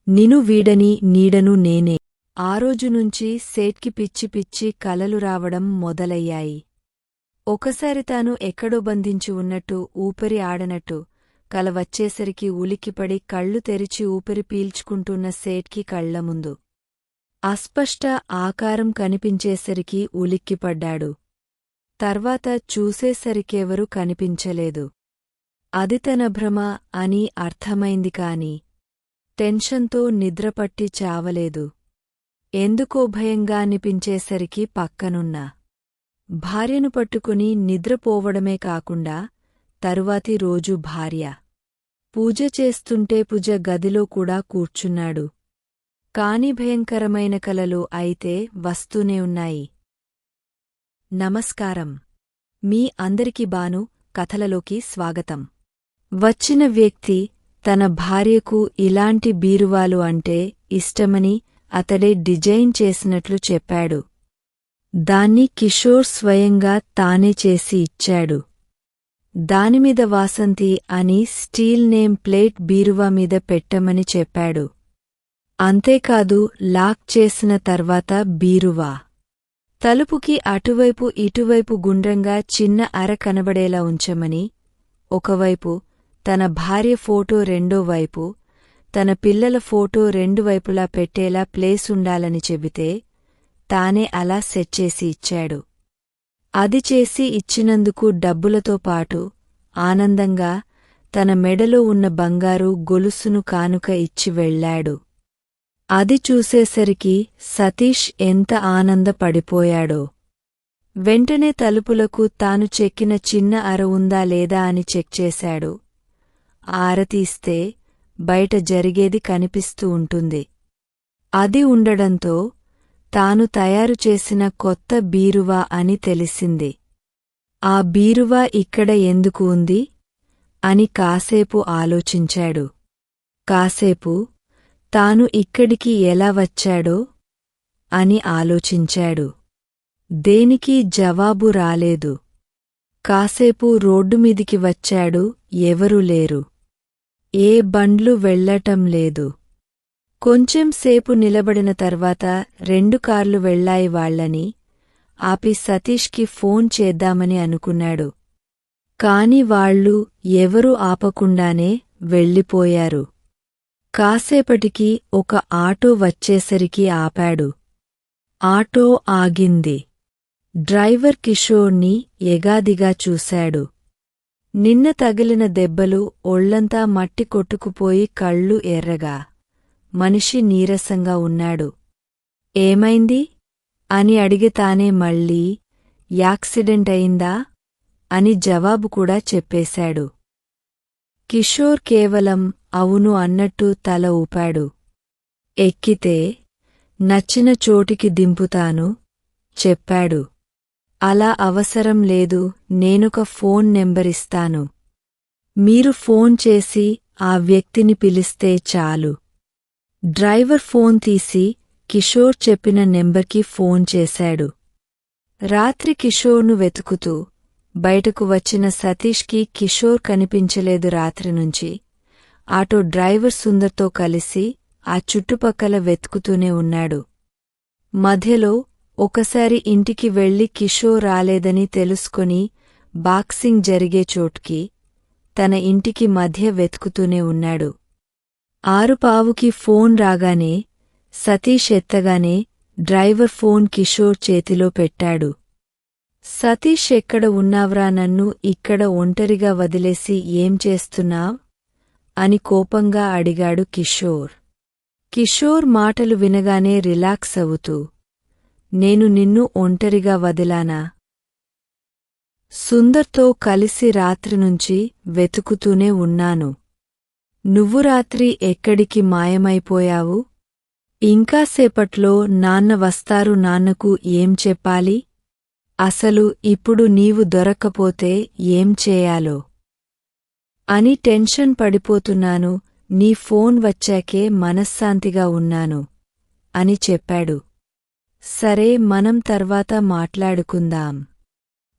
నిను వీడని నీడను నేనే. ఆ రోజునుంచి సేట్కి పిచ్చి పిచ్చి కలలు రావడం మొదలయ్యాయి. ఒకసారి తాను ఎక్కడో బంధించి ఉన్నట్టు ఊపిరి ఆడనట్టు కల వచ్చేసరికి ఉలిక్కిపడి కళ్ళు తెరిచి ఊపిరి పీల్చుకుంటున్న సేట్కి కళ్లముందు అస్పష్ట ఆకారం కనిపించేసరికి ఉలిక్కిపడ్డాడు. తర్వాత చూసేసరికెవరూ కనిపించలేదు. అది తన భ్రమ అని అర్థమైంది కాని టెన్షన్తో నిద్రపట్టి చావలేదు. ఎందుకో భయంగా అనిపించేసరికి పక్కనున్న భార్యను పట్టుకుని నిద్రపోవడమే కాకుండా తరువాతి రోజు భార్య పూజ చేస్తుంటే పూజ గదిలో కూడా కూర్చున్నాడు. కాని భయంకరమైన కలలు అయితే వస్తూనే ఉన్నాయి. నమస్కారం. మీ అందరికీ బాను కథలలోకి స్వాగతం. వచ్చిన వ్యక్తి తన భార్యకు ఇలాంటి బీరువాలు అంటే ఇష్టమని అతడే డిజైన్ చేసినట్లు చెప్పాడు. దాన్ని కిషోర్ స్వయంగా తానే చేసి ఇచ్చాడు. దానిమీద వాసంతి అని స్టీల్ నేమ్ ప్లేట్ బీరువా మీద పెట్టమని చెప్పాడు. అంతేకాదు లాక్ చేసిన తర్వాత బీరువా తలుపుకి అటువైపు ఇటువైపు గుండ్రంగా చిన్న అర కనబడేలా ఉంచమని, ఒకవైపు తన భార్య ఫోటో రెండో వైపు తన పిల్లల ఫోటో రెండు వైపులా పెట్టేలా ప్లేసుండాలని చెబితే తానే అలా సెట్ చేసి ఇచ్చాడు. అది చేసి ఇచ్చినందుకు డబ్బులతో పాటు ఆనందంగా తన మెడలో ఉన్న బంగారు గొలుసును కానుక ఇచ్చి వెళ్ళాడు. అది చూసేసరికి సతీష్ ఎంత ఆనందపడిపోయాడో. వెంటనే తలుపులకు తాను చెక్కిన చిన్న అర ఉందా లేదా అని చెక్ చేశాడు. ఆ అర తీస్తే బయట జరిగేది కనిపిస్తూ ఉంటుంది. అది ఉండడంతో తాను తయారు చేసిన కొత్త బీరువా అని తెలిసింది. ఆ బీరువా ఇక్కడ ఎందుకు ఉంది అని కాసేపు ఆలోచించాడు. కాసేపు తాను ఇక్కడికి ఎలా వచ్చాడో అని ఆలోచించాడు. దేనికీ జవాబు రాలేదు. కాసేపు రోడ్డుమీదికి వచ్చాడు. ఎవరూ లేరు. ఏ బండ్లు వెళ్లటం లేదు. కొంచెంసేపు నిలబడిన తర్వాత 2 కార్లు వెళ్లాయి వాళ్ళని ఆపి సతీష్కి ఫోన్ చేద్దామని అనుకున్నాడు. కాని వాళ్ళు ఎవరూ ఆపకుండానే వెళ్ళిపోయారు. కాసేపటికి ఒక ఆటో వచ్చేసరికి ఆపాడు. ఆటో ఆగింది. డ్రైవర్ కిషోర్ని ఎగాదిగా చూశాడు. నిన్న తగిలిన దెబ్బలు ఒళ్లంతా మట్టి కొట్టుకుపోయి కళ్ళు ఎర్రగా, మనిషి నీరసంగా ఉన్నాడు. ఏమైంది అని అడిగితానే మళ్ళీ యాక్సిడెంట్ అయిందా అని జవాబు కూడా చెప్పేశాడు. కిషోర్ కేవలం అవును అన్నట్టు తల ఊపాడు. ఎక్కితే నచ్చిన చోటికి దింపుతాను చెప్పాడు. అలా అవసరం లేదు, నేనొక ఫోన్ నెంబరిస్తాను. మీరు ఫోన్ చేసి ఆ వ్యక్తిని పిలిస్తే చాలు. డ్రైవర్ ఫోన్ తీసి కిషోర్ చెప్పిన నెంబర్కి ఫోన్ చేశాడు. రాత్రి కిషోర్ను వెతుకుతూ బయటకు వచ్చిన సతీష్కి కిషోర్ కనిపించలేదు. రాత్రినుంచి ఆటో డ్రైవర్ సుందర్తో కలిసి ఆ చుట్టుపక్కల వెతుకుతూనే ఉన్నాడు. మధ్యలో ఒకసారి ఇంటికి వెళ్లి కిషోర్ రాలేదని తెలుసుకొని బాక్సింగ్ జరిగే చోటుకి తన ఇంటికి మధ్య వెతుకుతూనే ఉన్నాడు. 6:15కి ఫోన్ రాగానే సతీష్ ఎత్తగానే డ్రైవర్ ఫోన్ కిషోర్ చేతిలో పెట్టాడు. సతీష్ ఎక్కడ ఉన్నావ్రా, నన్ను ఇక్కడ ఒంటరిగా వదిలేసి ఏం చేస్తున్నావ్ అని కోపంగా అడిగాడు కిషోర్. కిషోర్ మాటలు వినగానే రిలాక్స్ అవుతూ, నేను నిన్ను ఒంటరిగా వదిలానా? సుందర్తో కలిసి రాత్రినుంచి వెతుకుతూనే ఉన్నాను. నువ్వు రాత్రి ఎక్కడికి మాయమైపోయావు? ఇంకాసేపట్లో నాన్న వస్తారు, నాన్నకు ఏం చెప్పాలి? అసలు ఇప్పుడు నీవు దొరక్కపోతే ఏం చేయాలో అని టెన్షన్ పడిపోతున్నాను. నీ ఫోన్ వచ్చాకే మనశ్శాంతిగా ఉన్నాను అని చెప్పాడు. సరే, మనం తర్వాత మాట్లాడుకుందాం.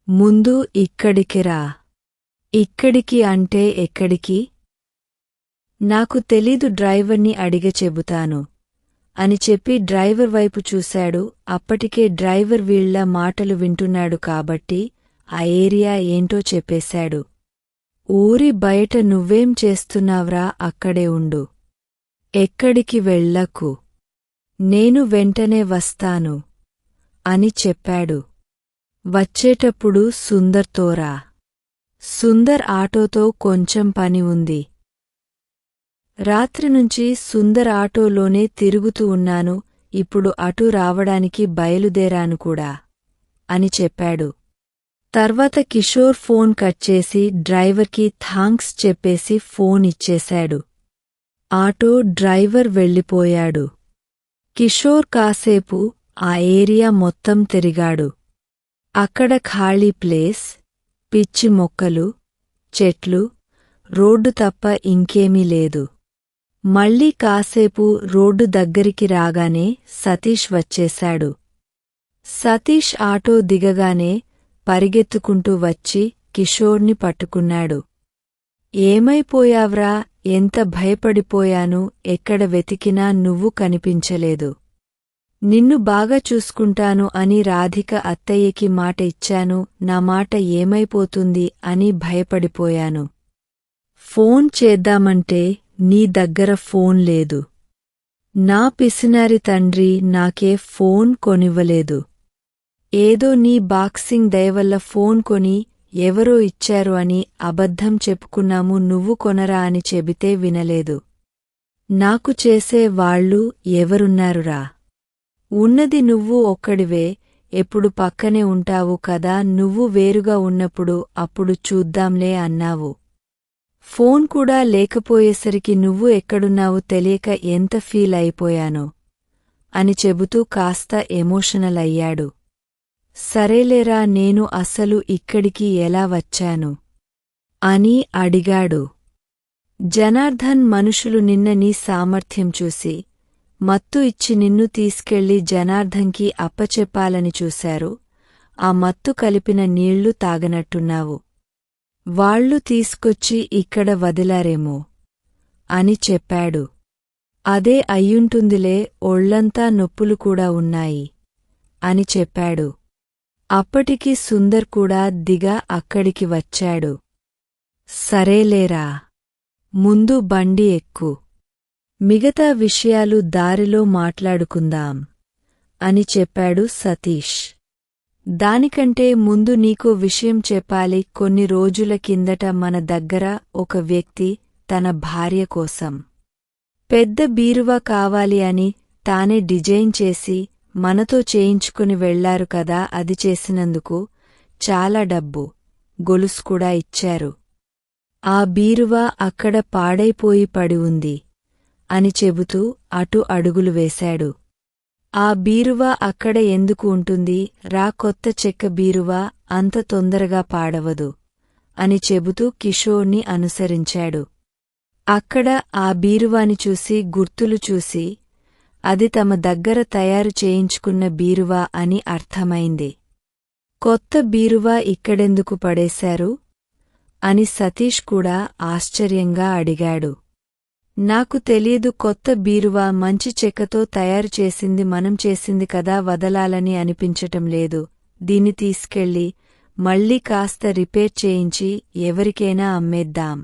ముందు ఇక్కడికి రా. ఇక్కడికి అంటే ఎక్కడికి? నాకు తెలీదు, డ్రైవర్ని అడిగ చెబుతాను అని చెప్పి డ్రైవర్ వైపు చూశాడు. అప్పటికే డ్రైవర్ వీళ్ళ మాటలు వింటున్నాడు కాబట్టి ఆ ఏరియా ఏంటో చెప్పేశాడు. ఊరి బయట నువ్వేం చేస్తున్నావ్రా, అక్కడే ఉండు, ఎక్కడికి వెళ్ళకు, నేను వెంటనే వస్తాను అని చెప్పాడు. వచ్చేటప్పుడు సుందర్తోరా. సుందర్ ఆటోతో కొంచెం పని ఉంది. రాత్రి నుంచి సుందర్ ఆటోలోనే తిరుగుతూ ఉన్నాను, ఇప్పుడు అటు రావడానికి బయలుదేరాను కూడా అని చెప్పాడు. తర్వాత కిషోర్ ఫోన్ కట్ చేసి డ్రైవర్కి థాంక్స్ చెప్పేసి ఫోన్ ఇచ్చేశాడు. ఆటో డ్రైవర్ వెళ్ళిపోయాడు. కిషోర్ కాసేపు ఆ ఏరియా మొత్తం తిరిగాడు. అక్కడ ఖాళీ ప్లేస్, పిచ్చి మొక్కలు, చెట్లు, రోడ్డు తప్ప ఇంకేమీ లేదు. మళ్ళీ కాసేపు రోడ్డు దగ్గరికి రాగానే సతీష్ వచ్చేశాడు. సతీష్ ఆటో దిగగానే పరిగెత్తుకుంటూ వచ్చి కిషోర్ని పట్టుకున్నాడు. ఏమైపోయావ్రా, ఎంత భయపడిపోయాను, ఎక్కడ వెతికినా నువ్వు కనిపించలేదు. నిన్ను బాగా చూసుకుంటాను అని రాధిక అత్తయ్యకి మాట ఇచ్చాను, నా మాట ఏమైపోతుంది అని భయపడిపోయాను. ఫోన్ చేద్దామంటే నీ దగ్గర ఫోన్ లేదు. నా పిసినారి తండ్రి నాకే ఫోన్ కొనివ్వలేదు. ఏదో నీ బాక్సింగ్ దయవల్ల ఫోన్ కొని ఎవరో ఇచ్చారు అని అబద్ధం చెప్పుకున్నాము, నువ్వు కొనరా అని చెబితే వినలేదు. నాకు చేసే వాళ్ళు ఎవరున్నారురా? ఉన్నది నువ్వు ఒక్కడివే, ఎప్పుడు పక్కనే ఉంటావు కదా, నువ్వు వేరుగా ఉన్నప్పుడు అప్పుడు చూద్దాంలే అన్నావు. ఫోన్ కూడా లేకపోయేసరికి నువ్వు ఎక్కడున్నావు తెలియక ఎంత ఫీల్ అయిపోయానో అని చెబుతూ కాస్త ఎమోషనల్ అయ్యాడు. సరేలేరా, నేను అసలు ఇక్కడికి ఎలా వచ్చాను అని అడిగాడు. జనార్దన్ మనుషులు నిన్న నీ సామర్థ్యం చూసి మత్తు ఇచ్చి నిన్ను తీసుకెళ్లి జనార్దన్కి అప్పచెప్పాలని చూశారు. ఆ మత్తు కలిపిన నీళ్లు తాగనట్టున్నావు. వాళ్లు తీసుకొచ్చి ఇక్కడ వదిలారేమో అని చెప్పాడు. అదే అయ్యుంటుందిలే, ఒళ్లంతా నొప్పులు కూడా ఉన్నాయి అని చెప్పాడు. అప్పటికి సుందర్ కూడా దిగా అక్కడికి వచ్చాడు. సరేలేరా, ముందు బండి ఎక్కు, మిగతా విషయాలు దారిలో మాట్లాడుకుందాం అని చెప్పాడు సతీష్. దానికంటే ముందు నీకో విషయం చెప్పాలి. కొన్ని రోజుల కిందట మన దగ్గర ఒక వ్యక్తి తన భార్య కోసం పెద్ద బీరువా కావాలి అని తానే డిజైన్ చేసి మనతో చేయించుకుని వెళ్లారు కదా, అది చేసినందుకు చాలా డబ్బు, గొలుసు కూడా ఇచ్చారు. ఆ బీరువా అక్కడ పాడైపోయి పడి ఉంది అని చెబుతూ అటు అడుగులు వేశాడు. ఆ బీరువా అక్కడ ఎందుకు ఉంటుంది రా, కొత్త చెక్క బీరువా అంత తొందరగా పాడవదు అని చెబుతూ కిషోర్ని అనుసరించాడు. అక్కడ ఆ బీరువాని చూసి గుర్తులు చూసి అది తమ దగ్గర తయారు చేయించుకున్న బీరువా అని అర్థమైంది. కొత్త బీరువా ఇక్కడెందుకు పడేశారు అని సతీష్ కూడా ఆశ్చర్యంగా అడిగాడు. నాకు తెలియదు, కొత్త బీరువా మంచి చెక్కతో తయారు చేసింది మనం చేసింది కదా, వదలాలని అనిపించటం లేదు. దీన్ని తీసుకెళ్ళి మళ్ళీ కాస్త రిపేర్ చేయించి ఎవరికైనా అమ్మేద్దాం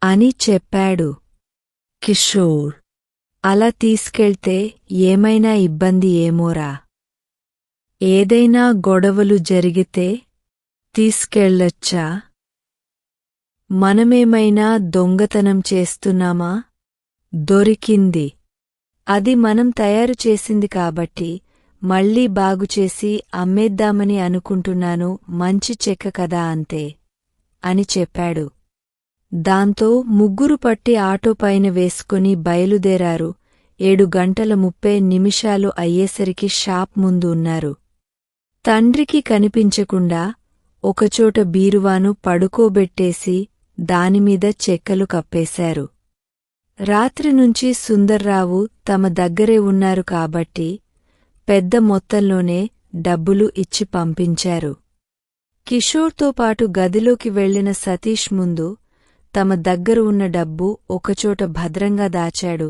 అని చెప్పాడు కిషోర్. అలా తీసుకెళ్తే ఏమైనా ఇబ్బంది ఏమోరా? ఏదైనా గొడవలు జరిగితే తీసుకెళ్ళొచ్చా? మనమేమైనా దొంగతనం చేస్తున్నామా? దొరికింది, అది మనం తయారు చేసింది కాబట్టి మళ్ళీ బాగుచేసి అమ్మేద్దామని అనుకుంటున్నాను, మంచి చెక్క కదా అంతే అని చెప్పాడు. దాంతో ముగ్గురు పట్టి ఆటోపైన వేసుకుని బయలుదేరారు. 7:30 అయ్యేసరికి షాప్ ముందు ఉన్నారు. తండ్రికి కనిపించకుండా ఒకచోట బీరువాను పడుకోబెట్టేసి దానిమీద చెక్కలు కప్పేశారు. రాత్రి నుంచి సుందర్రావు తమ దగ్గరే ఉన్నారు కాబట్టి పెద్ద మొత్తంలోనే డబ్బులు ఇచ్చి పంపించారు. కిషోర్తో పాటు గదిలోకి వెళ్లిన సతీష్ ముందు తమ దగ్గర ఉన్న డబ్బు ఒకచోట భద్రంగా దాచాడు.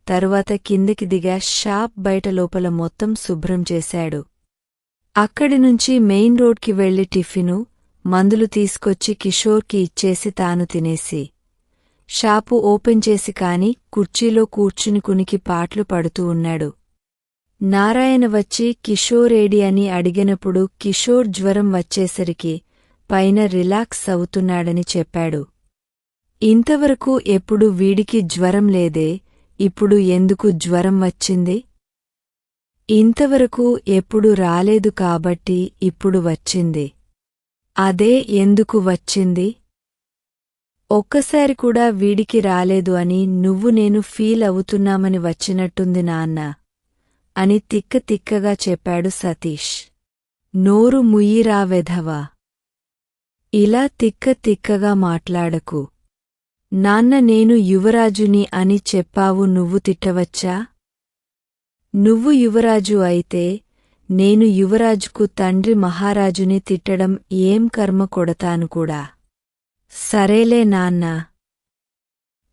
తరువాత కిందికి దిగా షాప్ బయట లోపల మొత్తం శుభ్రం చేశాడు. అక్కడినుంచి మెయిన్ రోడ్కి వెళ్లి టిఫిను, మందులు తీసుకొచ్చి కిషోర్కి ఇచ్చేసి తాను తినేసి షాపు ఓపెన్ చేసి కాని కుర్చీలో కూర్చుని కునికి పాట్లు పడుతూ ఉన్నాడు. నారాయణ వచ్చి కిషోరేడి అని అడిగినప్పుడు కిషోర్ జ్వరం వచ్చేసరికి పైన రిలాక్స్ అవుతున్నాడని చెప్పాడు. ఇంతవరకు ఎప్పుడు వీడికి జ్వరం లేదే, ఇప్పుడు ఎందుకు జ్వరం వచ్చింది? ఇంతవరకు ఎప్పుడు రాలేదు కాబట్టి ఇప్పుడు వచ్చింది. అదే ఎందుకు వచ్చింది? ఒక్కసారి కూడా వీడికి రాలేదు అని నువ్వు నేను ఫీల్ అవుతున్నామని వచ్చినట్టుంది నాన్న అని తిక్కగా చెప్పాడు సతీష్. నోరు ముయ్యిరా వెధవా! ఇలా తిక్కగా మాట్లాడకు. నాన్న నేను యువరాజుని అని చెప్పావు, నువ్వు తిట్టవచ్చా? నువ్వు యువరాజు అయితే నేను యువరాజుకు తండ్రి మహారాజుని తిట్టడం ఏం కర్మ, కొడతాను కూడా. సరేలే నాన్నా,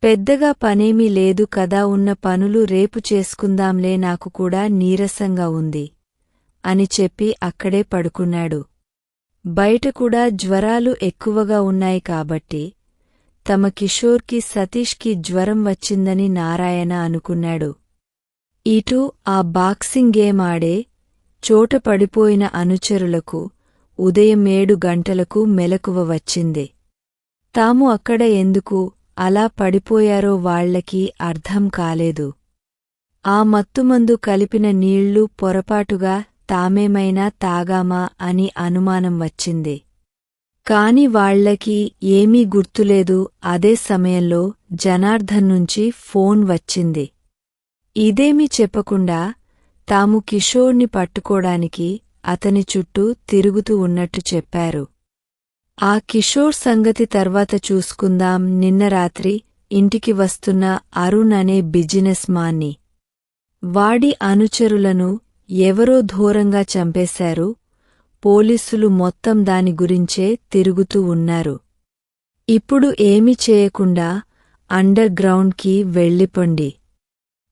పెద్దగా పనేమీ లేదు కదా, ఉన్న పనులు రేపు చేసుకుందాంలే, నాకు కూడా నీరసంగా ఉంది అని చెప్పి అక్కడే పడుకున్నాడు. బయట కూడా జ్వరాలు ఎక్కువగా ఉన్నాయి కాబట్టి తమ కిషోర్కి సతీష్కి జ్వరం వచ్చిందని నారాయణ అనుకున్నాడు. ఇటు ఆ బాక్సింగ్ గేమ్ ఆడే చోట పడిపోయిన అనుచరులకు ఉదయం 7 గంటలకు మెలకువ వచ్చింది. తాము అక్కడ ఎందుకు అలా పడిపోయారో వాళ్లకి అర్థం కాలేదు. ఆ మత్తుమందు కలిపిన నీళ్లు పొరపాటుగా తామేమైనా తాగామా అని అనుమానం వచ్చింది. కాని వాళ్లకి ఏమీ గుర్తులేదు. అదే సమయంలో జనార్దన్ నుంచి ఫోన్ వచ్చింది. ఇదేమీ చెప్పకుండా తాము కిషోర్ని పట్టుకోడానికి అతని చుట్టూ తిరుగుతూ ఉన్నట్టు చెప్పారు. ఆ కిషోర్ సంగతి తర్వాత చూసుకుందాం. నిన్న రాత్రి ఇంటికి వస్తున్న అరుణ్ అనే బిజినెస్ మాన్ని వాడి అనుచరులను ఎవరో ఘోరంగా చంపేశారు. పోలీసులు మొత్తం దాని గురించే తిరుగుతూ ఉన్నారు. ఇప్పుడు ఏమీ చేయకుండా అండర్ గ్రౌండ్కి వెళ్ళిపొండి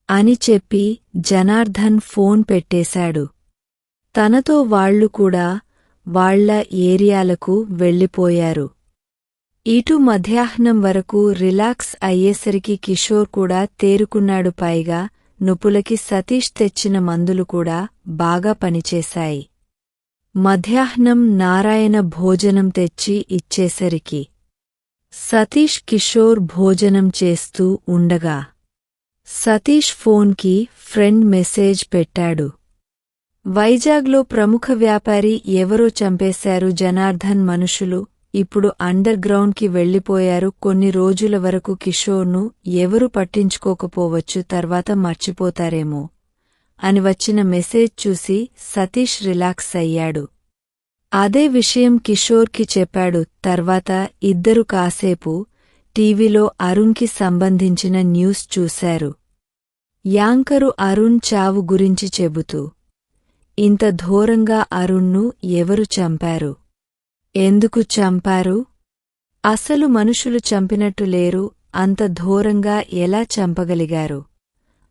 అని చెప్పి జనార్దన్ ఫోన్ పెట్టేశాడు. తనతో వాళ్లు కూడా వాళ్ల ఏరియాలకు వెళ్ళిపోయారు. ఇటు మధ్యాహ్నం వరకు రిలాక్స్ అయ్యేసరికి కిషోర్ కూడా తేరుకున్నాడు. పైగా నొప్పులకి సతీష్ తెచ్చిన మందులు కూడా బాగా పనిచేశాయి. మధ్యాహ్నం నారాయణ భోజనం తెచ్చి ఇచ్చేసరికి సతీష్ కిషోర్ భోజనం చేస్తూ ఉండగా సతీష్ ఫోన్కి ఫ్రెండ్ మెసేజ్ పెట్టాడు. వైజాగ్లో ప్రముఖ వ్యాపారి ఎవరో చంపేశారు జనార్దన్ మనుషులు. ఇప్పుడు అండర్ గ్రౌండ్కి వెళ్ళిపోయారు. కొన్ని రోజుల వరకు కిషోర్ను ఎవరూ పట్టించుకోకపోవచ్చు, తర్వాత మర్చిపోతారేమో అని వచ్చిన మెసేజ్ చూసి సతీష్ రిలాక్స్ అయ్యాడు. అదే విషయం కిషోర్కి చెప్పాడు. తర్వాత ఇద్దరు కాసేపు టీవీలో అరుణ్కి సంబంధించిన న్యూస్ చూశారు. యాంకరు అరుణ్ చావు గురించి చెబుతూ, ఇంత ఘోరంగా అరుణ్ను ఎవరు చంపారు? ఎందుకు చంపారు? అసలు మనుషులు చంపినట్టు లేరు, అంత ఘోరంగా ఎలా చంపగలిగారు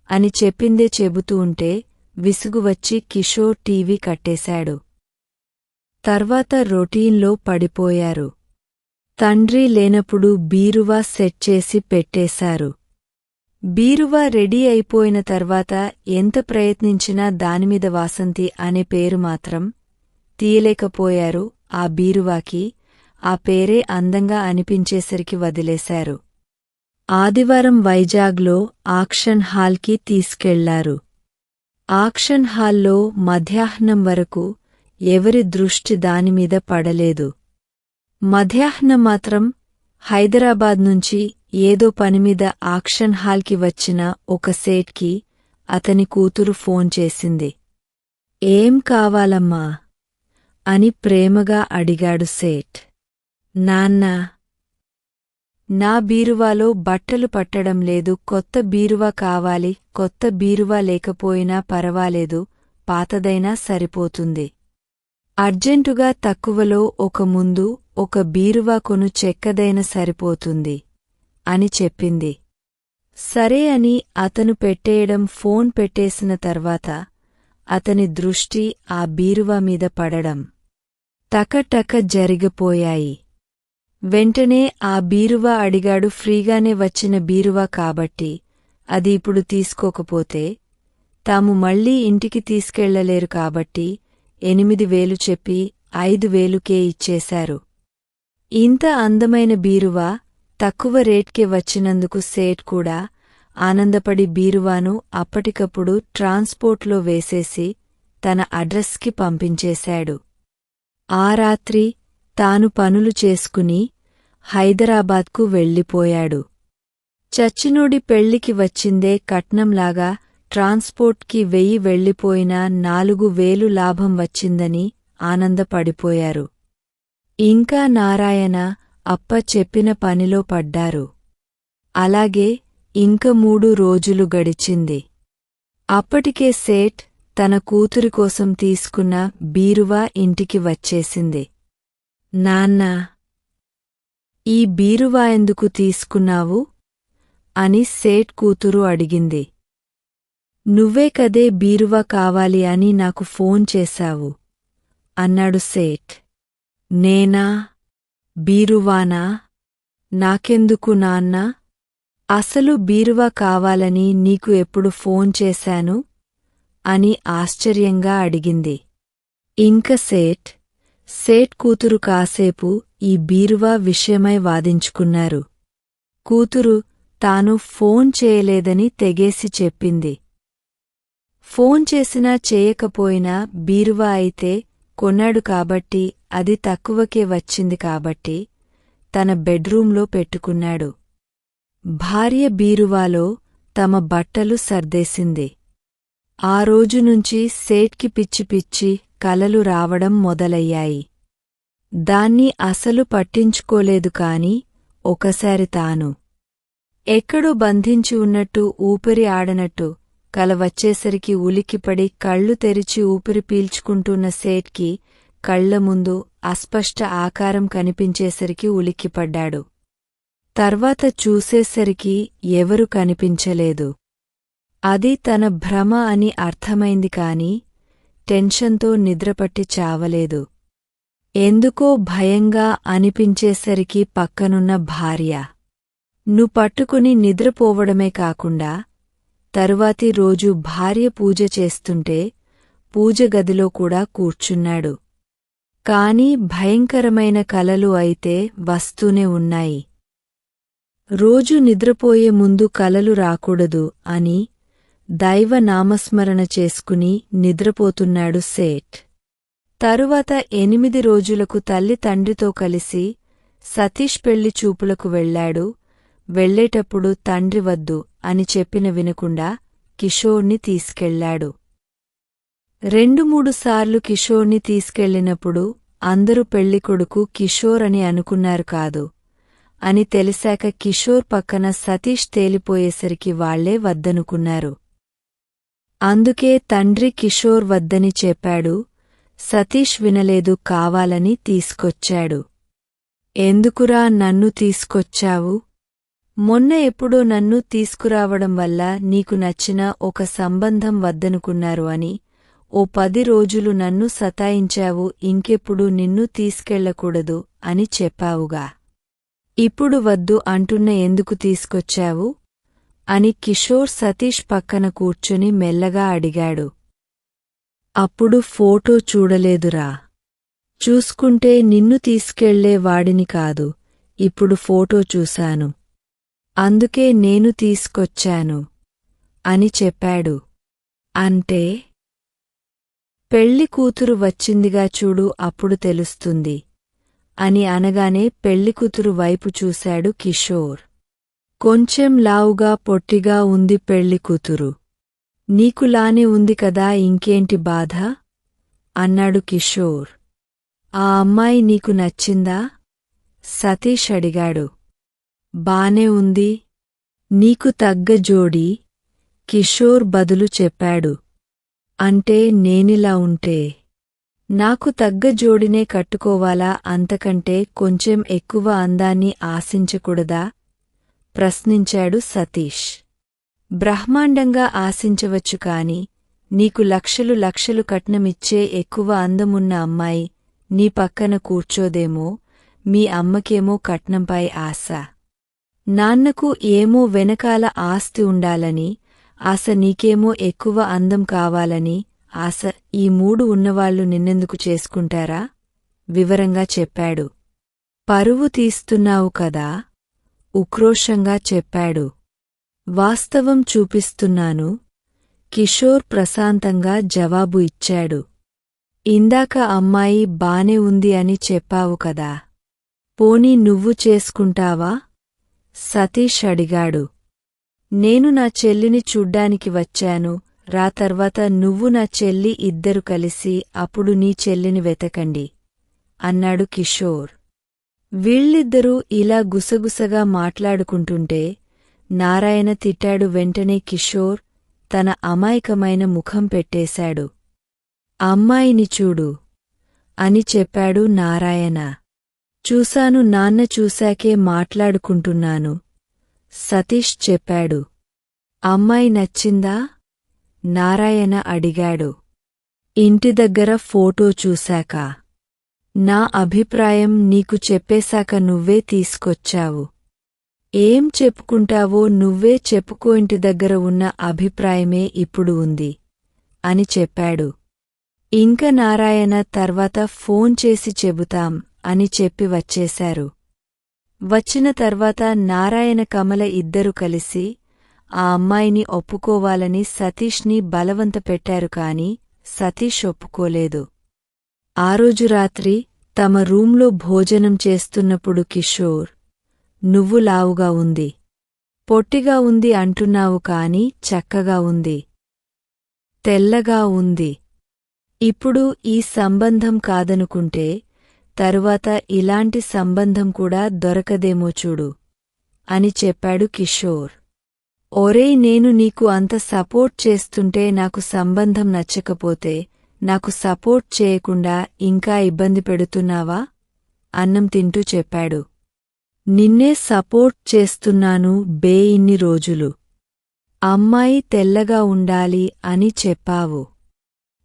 అని చెప్పిందే చెబుతూ ఉంటే విసుగువచ్చి కిషోర్ టీవీ కట్టేశాడు. తర్వాత రొటీన్లో పడిపోయారు. తండ్రి లేనప్పుడు బీరువా సెట్ చేసి పెట్టేశారు. బీరువా రెడీ అయిపోయిన తర్వాత ఎంత ప్రయత్నించినా దానిమీద వాసంతి అనే పేరు మాత్రం తీయలేకపోయారు. ఆ బీరువాకి ఆ పేరే అందంగా అనిపించేసరికి వదిలేశారు. ఆదివారం వైజాగ్లో ఆక్షన్ హాల్కి తీసుకెళ్లారు. ఆక్షన్ హాల్లో మధ్యాహ్నం వరకు ఎవరి దృష్టి దానిమీద పడలేదు. మధ్యాహ్నం మాత్రం హైదరాబాద్ నుంచి ఏదో పనిమీద ఆక్షన్ హాల్కి వచ్చిన ఒక సేట్కి అతని కూతురు ఫోన్ చేసింది. ఏం కావాలమ్మా అని ప్రేమగా అడిగాడు సేట్. నాన్నా, నా బీరువాలో బట్టలు పట్టడం లేదు, కొత్త బీరువా కావాలి. కొత్త బీరువా లేకపోయినా పరవాలేదు, పాతదైనా సరిపోతుంది. అర్జెంటుగా తక్కువలో ఒక ముందు ఒక బీరువా కొను, చెక్కదైన సరిపోతుంది అని చెప్పింది. సరే అని అతను పెట్టేయడం ఫోన్ పెట్టేసిన తర్వాత అతని దృష్టి ఆ బీరువా మీద పడడం. టకటక జరిగిపోయాయి. వెంటనే ఆ బీరువా అడిగాడు. ఫ్రీగానే వచ్చిన బీరువా కాబట్టి అది ఇప్పుడు తీసుకోకపోతే తాము మళ్లీ ఇంటికి తీసుకెళ్లలేరు కాబట్టి 8,000 చెప్పి 5,000కే ఇచ్చేశారు. ఇంత అందమైన బీరువా తక్కువ రేట్కే వచ్చినందుకు సేట్ కూడా ఆనందపడి బీరువాను అప్పటికప్పుడు ట్రాన్స్పోర్ట్లో వేసేసి తన అడ్రస్కి పంపించేశాడు. ఆ రాత్రి తాను పనులు చేసుకుని హైదరాబాద్కు వెళ్ళిపోయాడు. చచ్చినోడి పెళ్లికి వచ్చిందే కట్నంలాగా ట్రాన్స్పోర్ట్కి 1000 వెళ్ళిపోయినా 4,000 లాభం వచ్చిందని ఆనందపడిపోయారు. ఇంకా నారాయణ అప్ప చెప్పిన పనిలో పడ్డారు. అలాగే ఇంక 3 రోజులు గడిచింది. అప్పటికే సేట్ తన కూతురి కోసం తీసుకున్న బీరువా ఇంటికి వచ్చేసింది. నాన్నా, ఈ బీరువా ఎందుకు తీసుకున్నావు అని సేట్ కూతురు అడిగింది. నువ్వే కదే బీరువా కావాలి అని నాకు ఫోన్ చేశావు అన్నాడు సేట్. నేనా? బీరువానా? నాకెందుకు నాన్నా? అసలు బీరువా కావాలని నీకు ఎప్పుడు ఫోన్ చేశాను అని ఆశ్చర్యంగా అడిగింది. ఇంక సేట్ కూతురు కాసేపు ఈ బీరువా విషయమై వాదించుకున్నారు. కూతురు తాను ఫోన్ చేయలేదని తెగేసి చెప్పింది. ఫోన్ చేసినా చేయకపోయినా బీరువా అయితే కొన్నాడు కాబట్టి అది తక్కువకే వచ్చింది కాబట్టి తన బెడ్రూంలో పెట్టుకున్నాడు. భార్య బీరువాలో తమ బట్టలు సర్దేసింది. ఆ రోజునుంచి సేట్కి పిచ్చి పిచ్చి కలలు రావడం మొదలయ్యాయి. దాన్ని అసలు పట్టించుకోలేదు కాని ఒకసారి తాను ఎక్కడో బంధించి ఉన్నట్టు ఊపిరి ఆడనట్టు కల వచ్చేసరికి ఉలిక్కిపడి కళ్ళు తెరిచి ఊపిరి పీల్చుకుంటున్న సేట్కి కళ్ల ముందు అస్పష్ట ఆకారం కనిపించేసరికి ఉలిక్కిపడ్డాడు. తర్వాత చూసేసరికి ఎవరు కనిపించలేదు. అది తన భ్రమ అని అర్థమైంది కాని టెన్షన్తో నిద్రపట్టి చావలేదు. ఎందుకో భయంగా అనిపించేసరికి పక్కనున్న భార్య ను పట్టుకుని నిద్రపోవడమే కాకుండా తరువాతి రోజు భార్య పూజ చేస్తుంటే పూజగదిలో కూడా కూర్చున్నాడు. కాని భయంకరమైన కలలు అయితే వస్తూనే ఉన్నాయి. రోజు నిద్రపోయే ముందు కలలు రాకూడదు అని దైవ నామస్మరణ చేసుకుని నిద్రపోతున్నాడు సేట్. తరువాత 8 రోజులకు తల్లి తండ్రితో కలిసి సతీష్ పెళ్లి చూపులకు వెళ్లాడు. వెళ్లేటప్పుడు తండ్రి వద్దు అని చెప్పిన వినకుండా కిషోర్ని తీసుకెళ్లాడు. 2-3 సార్లు కిషోర్ని తీసుకెళ్లినప్పుడు అందరూ పెళ్లికొడుకు కిషోర్ అని అనుకున్నారు కాదు అని తెలిసాక కిషోర్ పక్కన సతీష్ తేలిపోయేసరికి వాళ్లే వద్దనుకున్నారు. అందుకే తండ్రి కిషోర్ వద్దని చెప్పాడు. సతీష్ వినలేదు, కావాలని తీసుకొచ్చాడు. ఎందుకురా నన్ను తీసుకొచ్చావు? మొన్న ఎప్పుడో నన్ను తీసుకురావడం వల్ల నీకు నచ్చిన ఒక సంబంధం వద్దనుకున్నారు అని ఓ 10 రోజులు నన్ను సతాయించావు. ఇంకెప్పుడు నిన్ను తీసుకెళ్లకూడదు అని చెప్పావుగా. ఇప్పుడు వద్దు అంటున్న ఎందుకు తీసుకొచ్చావు అని కిషోర్ సతీష్ పక్కన కూర్చుని మెల్లగా అడిగాడు. అప్పుడు ఫోటో చూడలేదురా. చూసుకుంటే నిన్ను తీసుకెళ్లే వాడిని కాదు. ఇప్పుడు ఫోటో చూశాను. అందుకే నేను తీసుకొచ్చాను అని చెప్పాడు. అంటే పెళ్లి కూతురు వచ్చిందిగా చూడు, అప్పుడు తెలుస్తుంది అని అనగానే పెళ్లికూతురు వైపు చూశాడు కిషోర్. కొంచెం లావుగా పొట్టిగా ఉంది పెళ్లికూతురు. నీకులానే ఉంది కదా, ఇంకేంటి బాధ అన్నాడు కిషోర్. ఆ అమ్మాయి నీకు నచ్చిందా? సతీష్ అడిగాడు. బానే ఉంది. నీకు తగ్గ జోడీ కిషోర్ బదులు చెప్పాడు. అంటే నేనిలా ఉంటే నాకు తగ్గ జోడినే కట్టుకోవాలా? అంతకంటే కొంచెం ఎక్కువ అందాన్ని ఆశించకూడదా? ప్రశ్నించాడు సతీష్. బ్రహ్మాండంగా ఆశించవచ్చు కాని నీకు లక్షలు లక్షలు కట్నమిచ్చే ఎక్కువ అందమున్న అమ్మాయి నీ పక్కన కూర్చోదేమో. మీ అమ్మకేమో కట్నంపై ఆశ, నాన్నకు ఏమో వెనకాల ఆస్తి ఉండాలని ఆశ, నీకేమో ఎక్కువ అందం కావాలని ఆశ. ఈ మూడు ఉన్నవాళ్లు నిన్నెందుకు చేసుకుంటారా? వివరంగా చెప్పాడు. పరువు తీస్తున్నావు కదా? ఉక్రోషంగా చెప్పాడు. వాస్తవం చూపిస్తున్నాను, కిషోర్ ప్రశాంతంగా జవాబు ఇచ్చాడు. ఇందాక అమ్మాయి బానే ఉంది అని చెప్పావు కదా, పోనీ నువ్వు చేసుకుంటావా? సతీష్ అడిగాడు. నేను నా చెల్లిని చూడ్డానికి వచ్చాను రా, తర్వాత నువ్వు నా చెల్లి ఇద్దరు కలిసి అప్పుడు నీ చెల్లిని వెతకండి అన్నాడు కిషోర్. వీళ్ళిద్దరూ ఇలా గుసగుసగా మాట్లాడుకుంటుంటే నారాయణ తిట్టాడు. వెంటనే కిషోర్ తన అమాయకమైన ముఖం పెట్టేశాడు. అమ్మాయిని చూడు అని చెప్పాడు నారాయణ. చూశాను నాన్న, చూశాకే మాట్లాడుకుంటున్నాను సతీష్ చెప్పాడు. అమ్మాయి నచ్చిందా? నారాయణ అడిగాడు. ఇంటి దగ్గర ఫోటో చూశాక. నా అభిప్రాయం నీకు చెప్పేశాక నువ్వే తీసుకొచ్చావు. ఏం చెప్పుకుంటావో నువ్వే చెప్పుకో, ఇంటి దగ్గర ఉన్న అభిప్రాయమే ఇప్పుడు ఉంది అని చెప్పాడు. ఇంక నారాయణ తర్వాత ఫోన్ చేసి చెబుతాం అని చెప్పి వచ్చేశారు. వచ్చిన తర్వాత నారాయణ కమల ఇద్దరు కలిసి ఆ అమ్మాయిని ఒప్పుకోవాలని సతీష్ని బలవంత పెట్టారు కాని సతీష్ ఒప్పుకోలేదు. ఆ రోజు రాత్రి తమ రూంలో భోజనం చేస్తున్నప్పుడు కిషోర్, నువ్వు లావుగా ఉంది, పొట్టిగా ఉంది అంటున్నావు కాని చక్కగా ఉంది, తెల్లగా ఉంది. ఇప్పుడు ఈ సంబంధం కాదనుకుంటే తరువాత ఇలాంటి సంబంధం కూడా దొరకదేమో చూడు అని చెప్పాడు కిషోర్. ఒరేయ్, నేను నీకు అంత సపోర్ట్ చేస్తుంటే నాకు సంబంధం నచ్చకపోతే నాకు సపోర్ట్ చేయకుండా ఇంకా ఇబ్బంది పెడుతున్నావా? అన్నం తింటూ చెప్పాడు. నిన్నే సపోర్ట్ చేస్తున్నాను బే, ఇన్ని రోజులు అమ్మాయి తెల్లగా ఉండాలి అని చెప్పావు.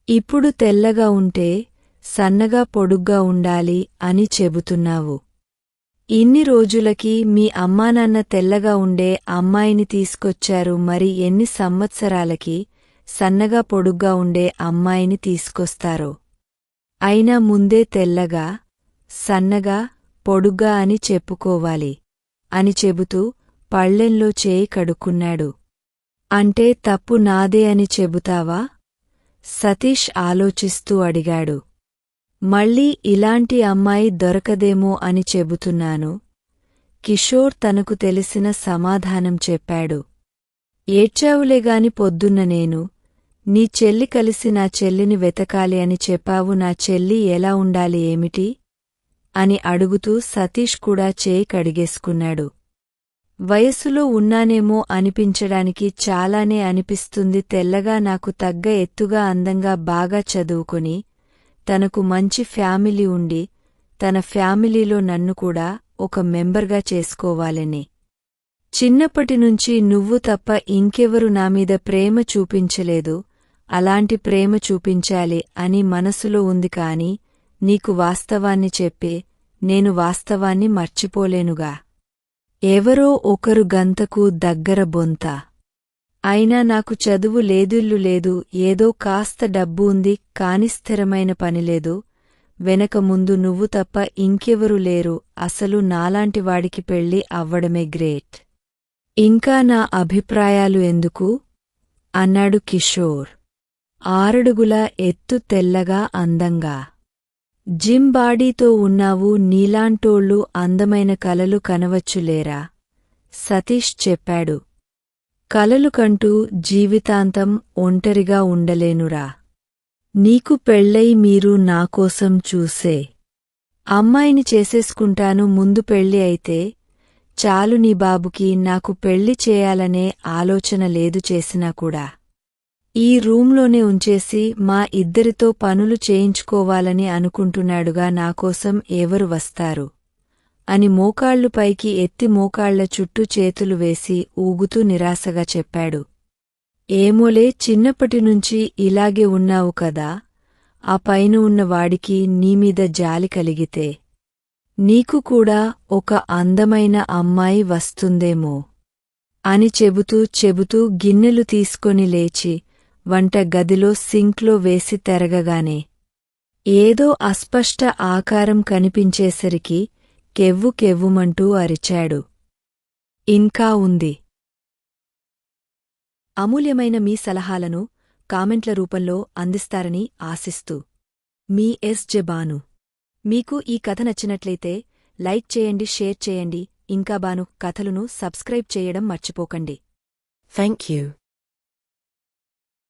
ఇప్పుడు తెల్లగా ఉంటే సన్నగా పొడుగ్గా ఉండాలి అని చెబుతున్నావు. ఇన్ని రోజులకి మీ అమ్మానాన్న తెల్లగా ఉండే అమ్మాయిని తీసుకొచ్చారు, మరి ఎన్ని సంవత్సరాలకి సన్నగా పొడుగ్గా ఉండే అమ్మాయిని తీసుకొస్తారో. అయినా ముందే తెల్లగా, సన్నగా, పొడుగ్గా అని చెప్పుకోవాలి అని చెబుతూ పళ్ళెంలో చేయి కడుక్కున్నాడు. అంటే తప్పు నాదే అని చెబుతావా? సతీష్ ఆలోచిస్తూ అడిగాడు. మళ్ళీ ఇలాంటి అమ్మాయి దొరకదేమో అని చెబుతున్నాను. కిషోర్ తనకు తెలిసిన సమాధానం చెప్పాడు. ఏడ్చావులేగాని పొద్దున్న నేను నీ చెల్లి కలిసి నా చెల్లిని వెతకాలి అని చెప్పావు. నా చెల్లి ఎలా ఉండాలి ఏమిటి అని అడుగుతూ సతీష్ కూడా చేయి కడిగేసుకున్నాడు. వయస్సులో ఉన్నానేమో అనిపించడానికి చాలానే అనిపిస్తుంది. తెల్లగా, నాకు తగ్గ ఎత్తుగా, అందంగా, బాగా చదువుకొని తనకు మంచి ఫ్యామిలీ ఉండి తన ఫ్యామిలీలో నన్ను కూడా ఒక మెంబర్గా చేసుకోవాలని. చిన్నప్పటినుంచి నువ్వు తప్ప ఇంకెవరు నామీద ప్రేమ చూపించలేదు. అలాంటి ప్రేమ చూపించాలి అని మనసులో ఉంది కాని నీకు వాస్తవాన్ని చెప్పే నేను వాస్తవాన్ని మర్చిపోలేనుగా. ఎవరో ఒకరు గంతకు దగ్గర బొంత. అయినా నాకు చదువు లేదిల్లు లేదు, ఏదో కాస్త డబ్బు ఉంది కాని స్థిరమైన పనిలేదు. వెనక ముందు నువ్వు తప్ప ఇంకెవరూ లేరు. అసలు నాలాంటివాడికి పెళ్ళి అవ్వడమే గ్రేట్. ఇంకా నా అభిప్రాయాలు ఎందుకు అన్నాడు కిషోర్. 6 అడుగుల ఎత్తు, తెల్లగా, అందంగా, జిమ్ బాడీతో ఉన్నావు. నీలాంటోళ్ళు అందమైన కలలు కనవచ్చులేరా? సతీష్ చెప్పాడు. కలలు కంటూ జీవితాంతం ఒంటరిగా ఉండలేనురా. నీకు పెళ్ళై మీరు నాకోసం చూసే అమ్మాయిని చేసేసుకుంటాను. ముందు పెళ్ళి అయితే చాలు. నీ బాబుకి నాకు పెళ్లి చేయాలనే ఆలోచన లేదు. చేసినా కూడా ఈ రూంలోనే ఉంచేసి మా ఇద్దరితో పనులు చేయించుకోవాలని అనుకుంటున్నాడుగా. నాకోసం ఎవరు వస్తారు అని మోకాళ్లు పైకి ఎత్తి మోకాళ్ల చుట్టూ చేతులు వేసి ఊగుతూ నిరాశగా చెప్పాడు. ఏమోలే, చిన్నప్పటినుంచి ఇలాగే ఉన్నావు కదా, ఆ పైన ఉన్న వాడికి నీమీద జాలి కలిగితే నీకు కూడా ఒక అందమైన అమ్మాయి వస్తుందేమో అని చెబుతూ గిన్నెలు తీసుకొని లేచి వంట గదిలో సింక్లో వేసి తెరగగానే ఏదో అస్పష్ట ఆకారం కనిపించేసరికి కెవ్వు కెవ్వుమంటూ అరిచాడు. ఇంకా ఉంది. అమూల్యమైన మీ సలహాలను కామెంట్ల రూపంలో అందిస్తారని ఆశిస్తూ మీ ఎస్.జె. బాను. మీకు ఈ కథ నచ్చినట్లయితే లైక్ చేయండి, షేర్ చేయండి. ఇంకా బాను కథలును సబ్స్క్రైబ్ చేయడం మర్చిపోకండి. Thank you.